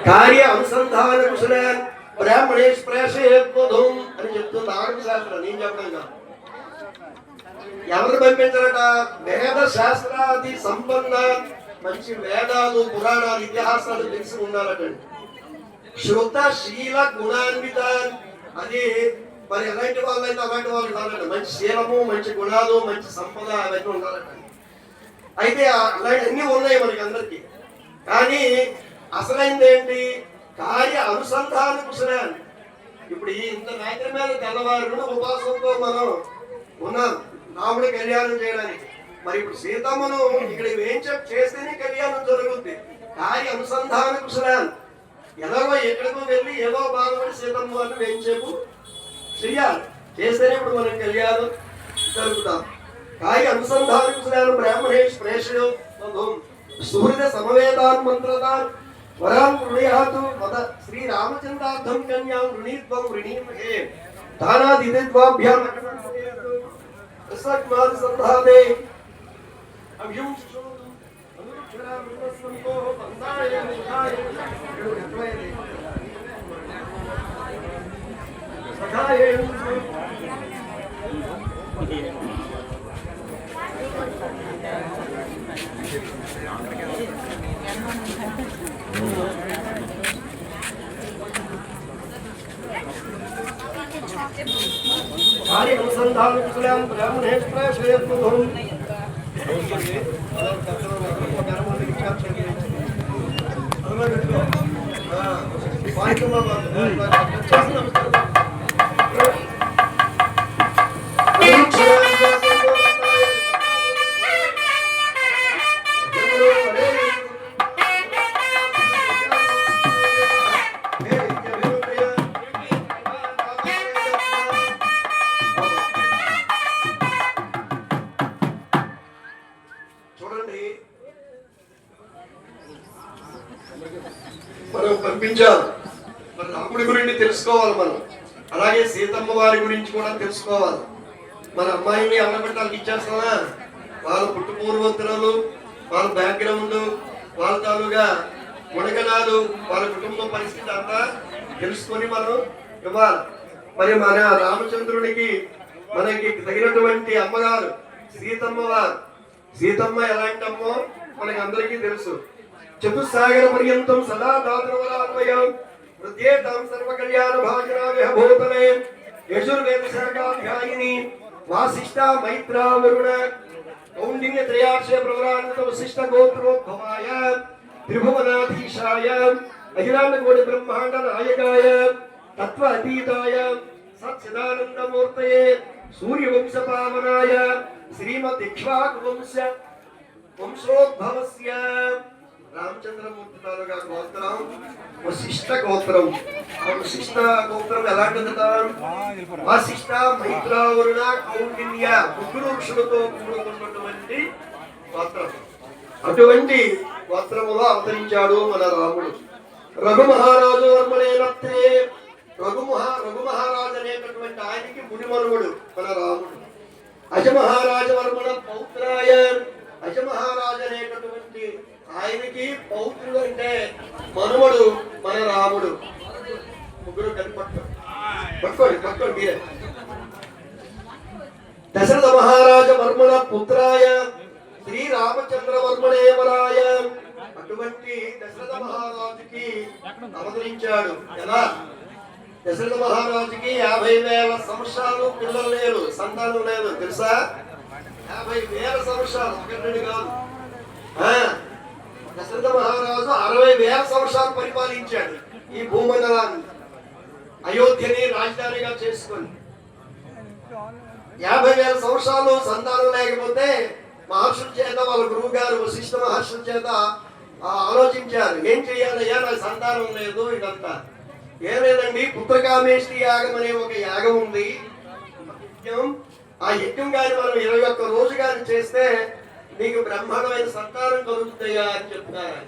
కార్య అనుసంధాన కుశలాన్ బ్రాహ్మణేష్ ప్రేషయేత్వధుం అని చెప్తుంది ఆగమ శాస్త్రం. నేను చెప్పడం కాదు. ఎవరు పంపించారట? వేద శాస్త్రాది సంపన్న మంచి వేదాలు పురాణాలు ఇతిహాసాలు తెలిసి ఉండాలటండి. శృత శీల గుణాన్విత, అది మరి ఎలాంటి వాళ్ళైతే అలాంటి వాళ్ళు కాదండి. మంచి శీలము, మంచి గుణాలు, మంచి సంపద అవన్నీ ఉండాలట. అయితే అలాంటి అన్ని ఉన్నాయి మనకి అందరికి. కానీ అసలైంది ఏంటి? కార్య అనుసంధాన కుశలాన్. ఇప్పుడు ఇంత రాత్రి మీద తెల్లవారు ఉపాసంతో మనం ఉన్నాం రాముడి కళ్యాణం చేయడానికి. మరి ఇప్పుడు సీతమ్మను ఇక్కడ ఏం చేస్తేనే కళ్యాణం జరుగుద్ది. కార్య అనుసంధాన కుశలాన్. ఎలాగో ఎక్కడికో వెళ్ళి ఏదో బాధపడి సీతమ్మ వాళ్ళు ఏం చెప్పు చెయ్యాలి, చేస్తేనే ఇప్పుడు మనం కళ్యాణం జరుగుతాం. కార్య అనుసంధాన కుశలాన్ బ్రాహ్మణేష్ ప్రేషయో సుహృద సమవేదాన్ మంత్రదాన్ వరాం వృణీయాతు వద శ్రీరామచంద్రార్థం కన్యాం వృణీత్వం వృణీమహే తానాదిద్వాభ్యాం సత్మాది సంధాదే అభ్యం శోతు అనుక్షరామృతస్వంతో వందాయ సఖాయ సఖాయ कार्य अनुसंधान कुशलान ब्राह्मणेश प्रेषयेत्वधुं మనం పంపించాలి. మరి రాముడి గురించి తెలుసుకోవాలి మనం. అలాగే సీతమ్మ వారి గురించి కూడా తెలుసుకోవాలి. మన అమ్మాయిని అన్నబెట్టాలకు ఇచ్చేస్తామా? వాళ్ళ పుట్టు పూర్వోత్తరాలు, వాళ్ళ బ్యాక్గ్రౌండ్, వాళ్ళ తాలూగా గుణగణాలు, వాళ్ళ కుటుంబ పరిస్థితి అంతా తెలుసుకొని మనం ఇవ్వాలి. మరి మన రామచంద్రునికి మనకి తగినటువంటి అమ్మగారు సీతమ్మ వారు. సీతమ్మ ఎలాంటి అమ్మో మనకి అందరికీ తెలుసు. చతుస్సాగర పర్యంతం సదా దాతృవరాన్వయం హృదయేతాం సర్వకళ్యాణ భాజనావిహ భూతలే యజుర్వేద శాఖాధ్యాయిని వాసిష్ఠ మైత్రా వరుణ కౌండిన్య త్రయాక్షయ ప్రవరాన్విత వశిష్ఠ గోత్రోద్భవాయ త్రిభువనాధీశాయ అఖిలాండకోటి బ్రహ్మాండ నాయకాయ తత్వ అతీతాయ సచ్చిదానందమూర్తయే సూర్యవంశ పావనాయ శ్రీమద్ ఇక్ష్వాకు వంశోద్భవస్య రామచంద్రమూర్తి తాలూగా గోత్రం వశిష్ఠ గోత్రం. వశిష్ఠ గోత్రం ఎలాంటిది? వశిష్ఠ మైత్రావరుణ కౌండిన్య ముగ్గురు ఋషులతో కూడుకున్నటువంటి గోత్రం. అటువంటి గోత్రములో అవతరించాడు మన రాముడు. రఘు మహారాజు వర్మనేనత్రే. రఘు మహారాజు అనేటటువంటి ఆయనకి మునిమనువుడు మన రాముడు. అజమహారాజ వర్మణ పౌత్రాయ. అజమహారాజు అనేటటువంటి ఆయనకి పౌత్రుడు అంటే మనుమడు మన రాముడు. ముగ్గురు కనిపట్టుకోండి మీరే. దశరథ మహారాజ వర్మణ పుత్రాయ శ్రీరామచంద్ర వర్మణేవరాయ. అటువంటి దశరథ మహారాజుకి అవతరించాడు. ఎలా? దశరథ మహారాజుకి 50,000 సంవత్సరాలు పిల్లలు లేరు, సంతానం లేదు. తెలుసా? 50,000 సంవత్సరాలు, ఒకటి కాదు. దశరథ మహారాజు 60,000 సంవత్సరాలు పరిపాలించాడు ఈ భూమండలాన్ని. అయోధ్యని రాజధానిగా చేసుకొని 50,000 సంవత్సరాలు సంతానం లేకపోతే మహర్షుల చేత, వాళ్ళ గురువు గారు వశిష్ఠ మహర్షుల చేత ఆలోచించారు. ఏం చెయ్యాలయ్యా, నాకు సంతానం లేదు. ఇదంతా ఏం లేదండి, పుత్రకామేష్టి యాగం అనే ఒక యాగం ఉంది. ఆ యజ్ఞం కానీ మనం 21 రోజు కానీ చేస్తే నీకు బ్రహ్మాండమైన సంతానం కలుగుతాయా అని చెప్తున్నారు.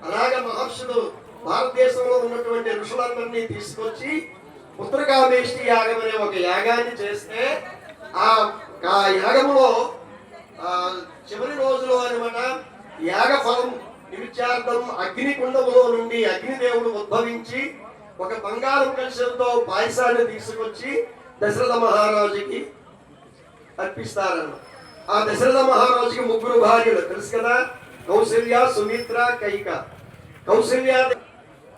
అలాగే మహర్షులు భారతదేశంలో ఉన్నటువంటి ఋషులందరినీ తీసుకొచ్చి పుత్రకామేష్టి యాగం అనే ఒక యాగాన్ని చేస్తే ఆ యాగములో చివరి రోజులో అనమాట యాగ ఫలం నిమిత్యార్థం అగ్నికుండములో నుండి అగ్నిదేవుడు ఉద్భవించి ఒక బంగారం కలశంతో పాయసాన్ని తీసుకొచ్చి దశరథ మహారాజుకి అర్పిస్తారన్న. ఆ దశరథ మహారాజుకి ముగ్గురు భార్యలు తెలుసు కదా, కౌసల్య, సుమిత్ర, కైక. కౌసల్య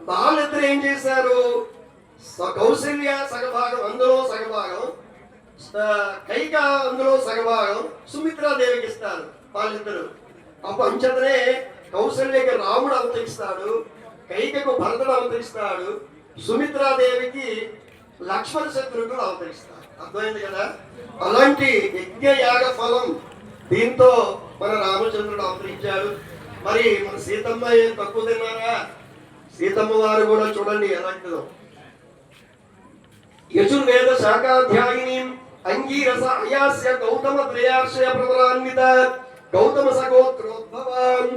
వాళ్ళిద్దరు ఏం చేశారు, కౌసల్య సగభాగం అందులో సగభాగం, కైక అందులో సగభాగం సుమిత్రాదేవికి ఇస్తారు వాళ్ళిద్దరు. అప్పుడు అంచేతనే కౌసల్యకి రాముడు అవతరిస్తాడు, కైకకు భరతుడు అవతరిస్తాడు, సుమిత్రాదేవికి లక్ష్మణ శత్రుఘ్నుడు అవతరిస్తాడు. అర్థమైంది కదా. అలాంటి యజ్ఞ యాగ ఫలం దీంతో మన రామచంద్రుడు అవతరించాడు. మరి మన సీతమ్మ ఏం తక్కువ తిన్నారా? సీతమ్మ వారు కూడా చూడండి ఎలాంటిదో. యజుర్వేద శాఖాధ్యాయిని అంగీరస అయాస్య గౌతమ త్రయార్షయ ప్రవరాన్విత గౌతమ సగోత్రోద్భవాన్